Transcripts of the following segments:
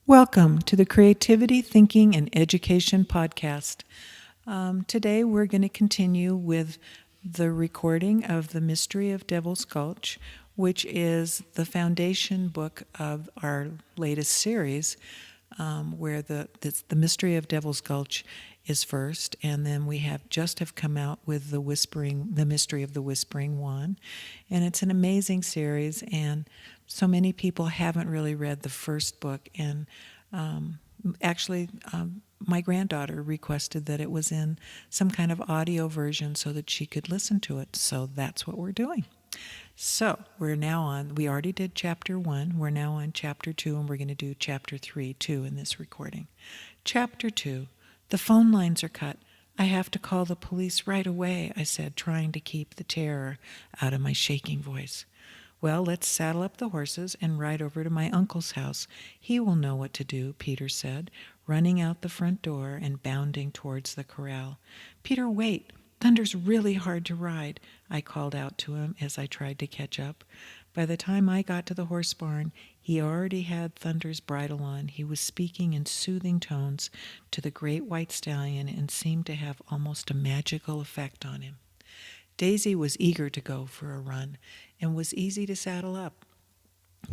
Welcome to the Creativity, Thinking, and Education podcast. Today we're going to continue with the recording of The Mystery of Devil's Gulch, which is the foundation book of our latest series, where the Mystery of Devil's Gulch is first, and then we have come out with the Mystery of the Whispering Wand, and it's an amazing series. And so many people haven't really read the first book, and my granddaughter requested that it was in some kind of audio version so that she could listen to it. So that's what we're doing. So we already did chapter 1. We're now on chapter 2, and we're going to do chapter 3 too in this recording. Chapter 2, the phone lines are cut. I have to call the police right away, I said, trying to keep the terror out of my shaking voice. Well, let's saddle up the horses and ride over to my uncle's house. He will know what to do, Peter said, running out the front door and bounding towards the corral. Peter, wait. Thunder's really hard to ride, I called out to him as I tried to catch up. By the time I got to the horse barn, he already had Thunder's bridle on. He was speaking in soothing tones to the great white stallion and seemed to have almost a magical effect on him. Daisy was eager to go for a run and was easy to saddle up.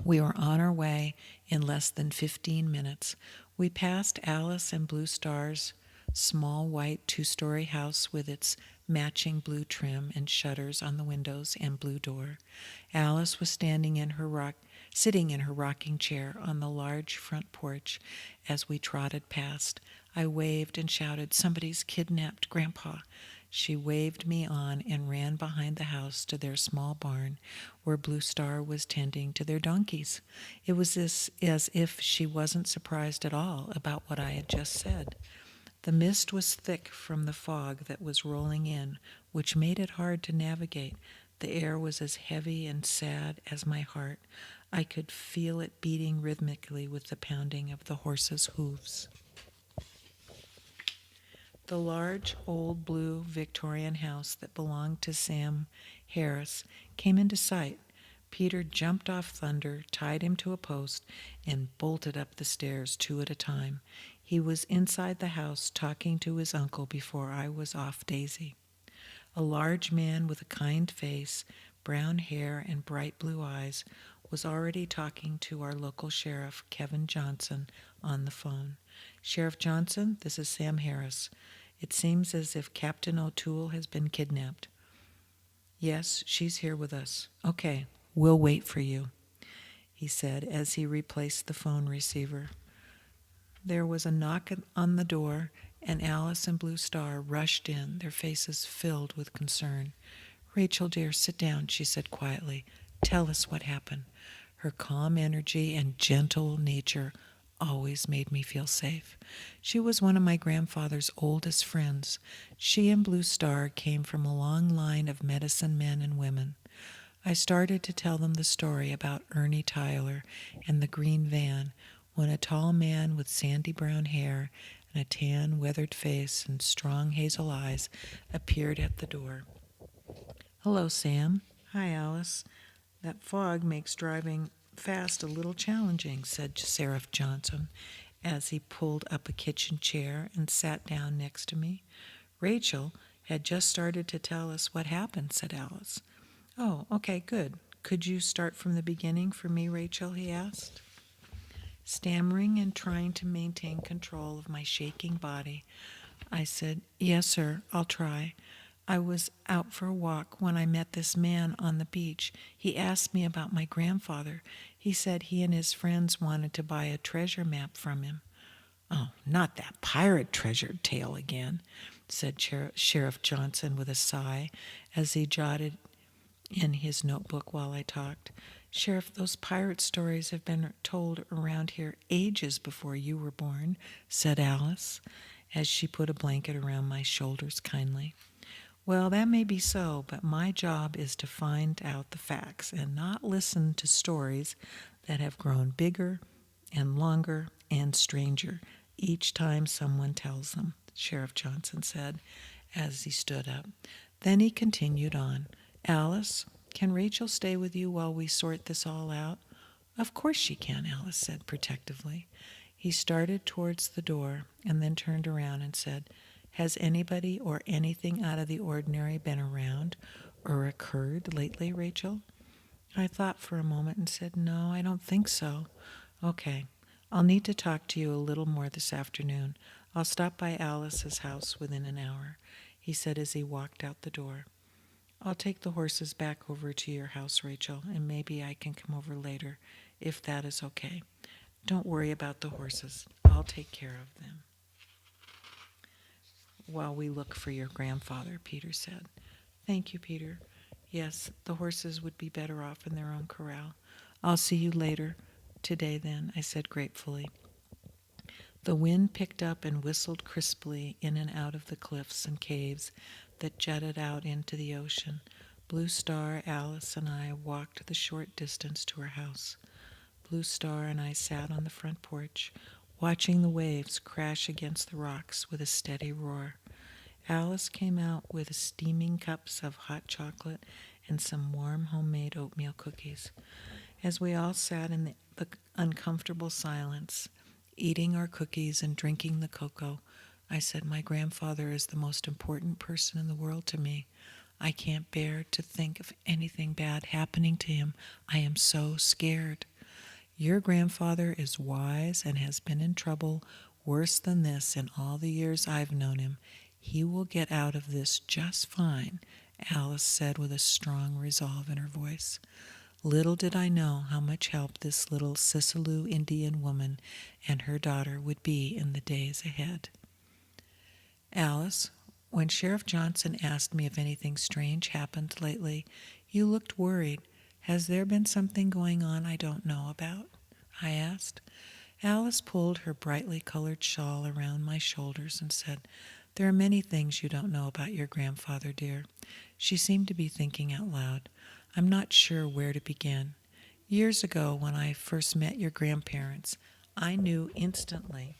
We were on our way in less than 15 minutes. We passed Alice and Blue Star's small white 2-story house with its matching blue trim and shutters on the windows and blue door. Alice was sitting in her rocking chair on the large front porch as we trotted past. I waved and shouted, "Somebody's kidnapped Grandpa." She waved me on and ran behind the house to their small barn where Blue Star was tending to their donkeys. It was as if she wasn't surprised at all about what I had just said. The mist was thick from the fog that was rolling in, which made it hard to navigate. The air was as heavy and sad as my heart. I could feel it beating rhythmically with the pounding of the horses' hooves. The large, old blue Victorian house that belonged to Sam Harris came into sight. Peter jumped off Thunder, tied him to a post, and bolted up the stairs 2 at a time. He was inside the house talking to his uncle before I was off Daisy. A large man with a kind face, brown hair, and bright blue eyes was already talking to our local sheriff, Kevin Johnson, on the phone. "Sheriff Johnson, this is Sam Harris. It seems as if Captain O'Toole has been kidnapped." "Yes, she's here with us." "Okay, we'll wait for you," he said as he replaced the phone receiver. There was a knock on the door, and Alice and Blue Star rushed in, their faces filled with concern. "Rachel, dear, sit down," she said quietly. "Tell us what happened." Her calm energy and gentle nature always made me feel safe. She was one of my grandfather's oldest friends. She and Blue Star came from a long line of medicine men and women. I started to tell them the story about Ernie Tyler and the green van when a tall man with sandy brown hair and a tan, weathered face and strong hazel eyes appeared at the door. "Hello, Sam." "Hi, Alice. That fog makes driving fast a little challenging," said Sheriff Johnson as he pulled up a kitchen chair and sat down next to me. "Rachel had just started to tell us what happened," said Alice. "Oh, okay, good. Could you start from the beginning for me, Rachel?" he asked. Stammering and trying to maintain control of my shaking body, I said, "Yes, sir, I'll try. I was out for a walk when I met this man on the beach. He asked me about my grandfather. He said he and his friends wanted to buy a treasure map from him." "Oh, not that pirate treasure tale again," said Sheriff Johnson with a sigh as he jotted in his notebook while I talked. "Sheriff, those pirate stories have been told around here ages before you were born," said Alice, as she put a blanket around my shoulders kindly. "Well, that may be so, but my job is to find out the facts and not listen to stories that have grown bigger and longer and stranger each time someone tells them," Sheriff Johnson said as he stood up. Then he continued on. "Alice, can Rachel stay with you while we sort this all out?" "Of course she can," Alice said protectively. He started towards the door and then turned around and said, "Has anybody or anything out of the ordinary been around or occurred lately, Rachel?" I thought for a moment and said, "No, I don't think so." "Okay, I'll need to talk to you a little more this afternoon. I'll stop by Alice's house within an hour," he said as he walked out the door. "I'll take the horses back over to your house, Rachel, and maybe I can come over later, if that is okay. Don't worry about the horses. I'll take care of them while we look for your grandfather," Peter said. "Thank you, Peter. Yes, the horses would be better off in their own corral. I'll see you later today then," I said gratefully. The wind picked up and whistled crisply in and out of the cliffs and caves that jutted out into the ocean. Blue Star, Alice, and I walked the short distance to her house. Blue Star and I sat on the front porch, watching the waves crash against the rocks with a steady roar. Alice came out with steaming cups of hot chocolate and some warm homemade oatmeal cookies. As we all sat in the uncomfortable silence, eating our cookies and drinking the cocoa, I said, "My grandfather is the most important person in the world to me. I can't bear to think of anything bad happening to him. I am so scared." "Your grandfather is wise and has been in trouble worse than this in all the years I've known him. He will get out of this just fine," Alice said with a strong resolve in her voice. Little did I know how much help this little Sisaloo Indian woman and her daughter would be in the days ahead. "Alice, when Sheriff Johnson asked me if anything strange happened lately, you looked worried. Has there been something going on I don't know about?" I asked. Alice pulled her brightly colored shawl around my shoulders and said, "There are many things you don't know about your grandfather, dear." She seemed to be thinking out loud. "I'm not sure where to begin. Years ago, when I first met your grandparents, I knew instantly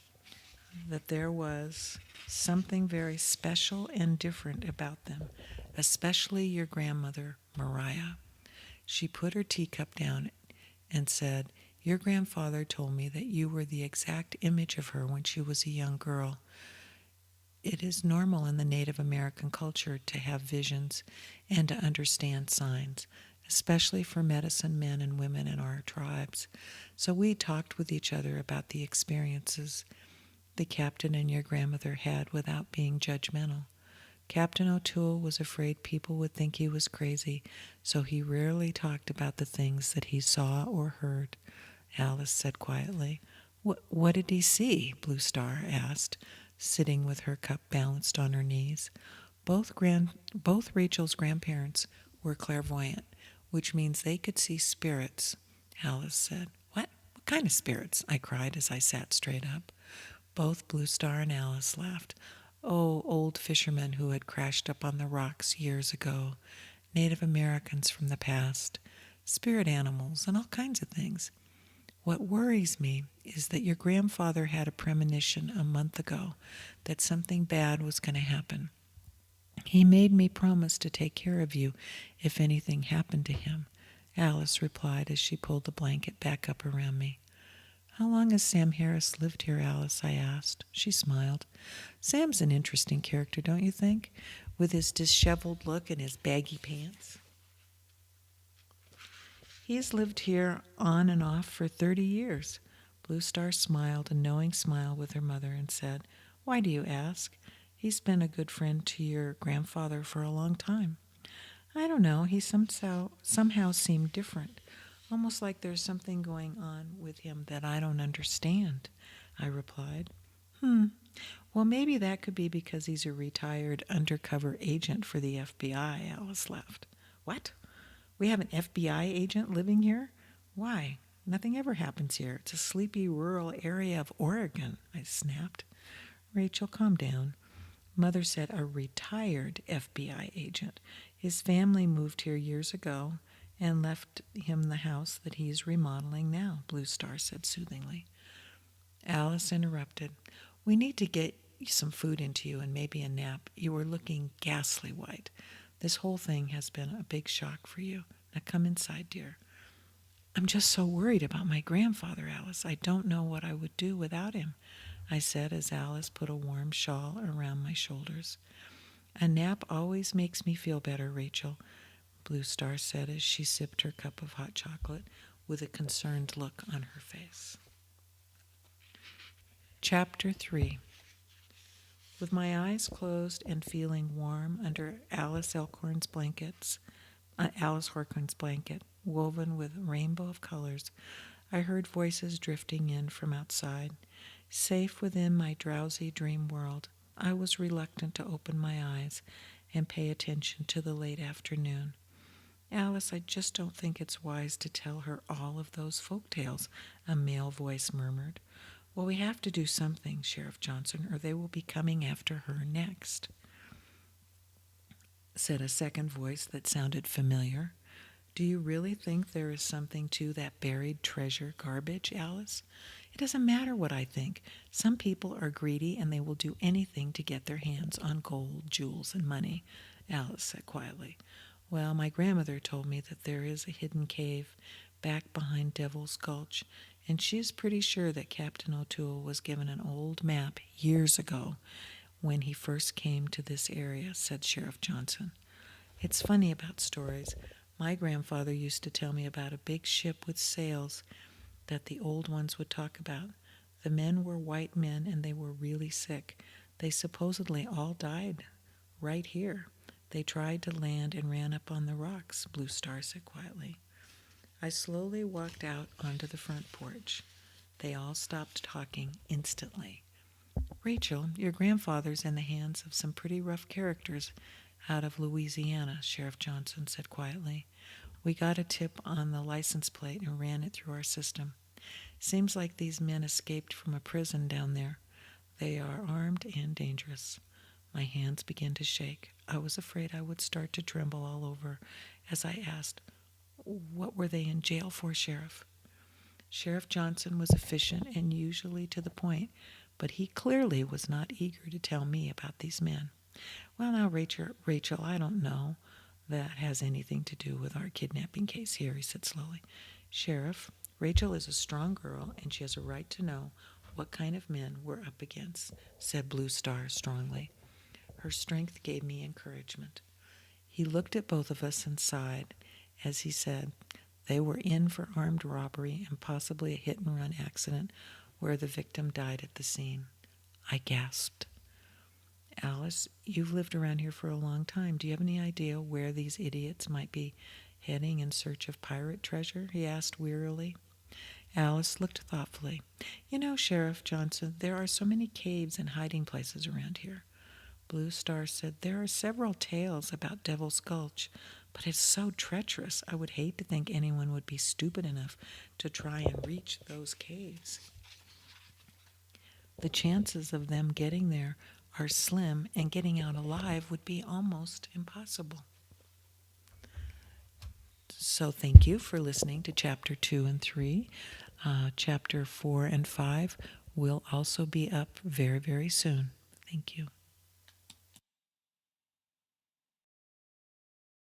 that there was something very special and different about them, especially your grandmother, Mariah." She put her teacup down and said, "Your grandfather told me that you were the exact image of her when she was a young girl. It is normal in the Native American culture to have visions and to understand signs, especially for medicine men and women in our tribes. So we talked with each other about the experiences the captain and your grandmother had without being judgmental. Captain O'Toole was afraid people would think he was crazy, so he rarely talked about the things that he saw or heard," Alice said quietly. What did he see?" Blue Star asked, sitting with her cup balanced on her knees. Both Rachel's grandparents were clairvoyant, which means they could see spirits," Alice said. What kind of spirits?" I cried as I sat straight up. Both Blue Star and Alice laughed. "Oh, old fishermen who had crashed up on the rocks years ago, Native Americans from the past, spirit animals, and all kinds of things. What worries me is that your grandfather had a premonition a month ago that something bad was going to happen. He made me promise to take care of you if anything happened to him," Alice replied as she pulled the blanket back up around me. "How long has Sam Harris lived here, Alice?" I asked. She smiled. "Sam's an interesting character, don't you think? With his disheveled look and his baggy pants. He's lived here on and off for 30 years. Blue Star smiled a knowing smile with her mother and said, "Why do you ask? He's been a good friend to your grandfather for a long time." "I don't know. He somehow seemed different, almost like there's something going on with him that I don't understand," I replied. Well, maybe that could be because he's a retired undercover agent for the FBI," Alice laughed. "What? We have an FBI agent living here? Why? Nothing ever happens here. It's a sleepy rural area of Oregon," I snapped. "Rachel, calm down. Mother said a retired FBI agent. His family moved here years ago and left him the house that he's remodeling now," Blue Star said soothingly. Alice interrupted. "We need to get some food into you and maybe a nap. You are looking ghastly white. This whole thing has been a big shock for you. Now come inside, dear." I'm just so worried about my grandfather, Alice. I don't know what I would do without him, I said as Alice put a warm shawl around my shoulders. A nap always makes me feel better, Rachel, Blue Star said as she sipped her cup of hot chocolate with a concerned look on her face. Chapter 3. With my eyes closed and feeling warm under Alice Horkhorn's blanket, woven with a rainbow of colors, I heard voices drifting in from outside. Safe within my drowsy dream world, I was reluctant to open my eyes and pay attention to the late afternoon. Alice, I just don't think it's wise to tell her all of those folk tales, a male voice murmured. Well, we have to do something, Sheriff Johnson, or they will be coming after her next, said a second voice that sounded familiar. Do you really think there is something to that buried treasure garbage, Alice? It doesn't matter what I think. Some people are greedy and they will do anything to get their hands on gold, jewels, and money, Alice said quietly. Well, my grandmother told me that there is a hidden cave back behind Devil's Gulch, and she is pretty sure that Captain O'Toole was given an old map years ago when he first came to this area, said Sheriff Johnson. It's funny about stories. My grandfather used to tell me about a big ship with sails that the old ones would talk about. The men were white men and they were really sick. They supposedly all died right here. They tried to land and ran up on the rocks, Blue Star said quietly. I slowly walked out onto the front porch. They all stopped talking instantly. Rachel, your grandfather's in the hands of some pretty rough characters out of Louisiana, Sheriff Johnson said quietly. We got a tip on the license plate and ran it through our system. Seems like these men escaped from a prison down there. They are armed and dangerous. My hands began to shake. I was afraid I would start to tremble all over as I asked, what were they in jail for, Sheriff? Sheriff Johnson was efficient and usually to the point, but he clearly was not eager to tell me about these men. Well, now, Rachel, I don't know that has anything to do with our kidnapping case here, he said slowly. Sheriff, Rachel is a strong girl, and she has a right to know what kind of men we're up against, said Blue Star strongly. Her strength gave me encouragement. He looked at both of us and sighed as he said, they were in for armed robbery and possibly a hit-and-run accident where the victim died at the scene. I gasped. Alice, you've lived around here for a long time. Do you have any idea where these idiots might be heading in search of pirate treasure? He asked wearily. Alice looked thoughtfully. You know, Sheriff Johnson, there are so many caves and hiding places around here. Blue Star said, there are several tales about Devil's Gulch, but it's so treacherous. I would hate to think anyone would be stupid enough to try and reach those caves. The chances of them getting there are slim, and getting out alive would be almost impossible. So thank you for listening to Chapter 2 and 3. Chapter 4 and 5 will also be up very, very soon. Thank you.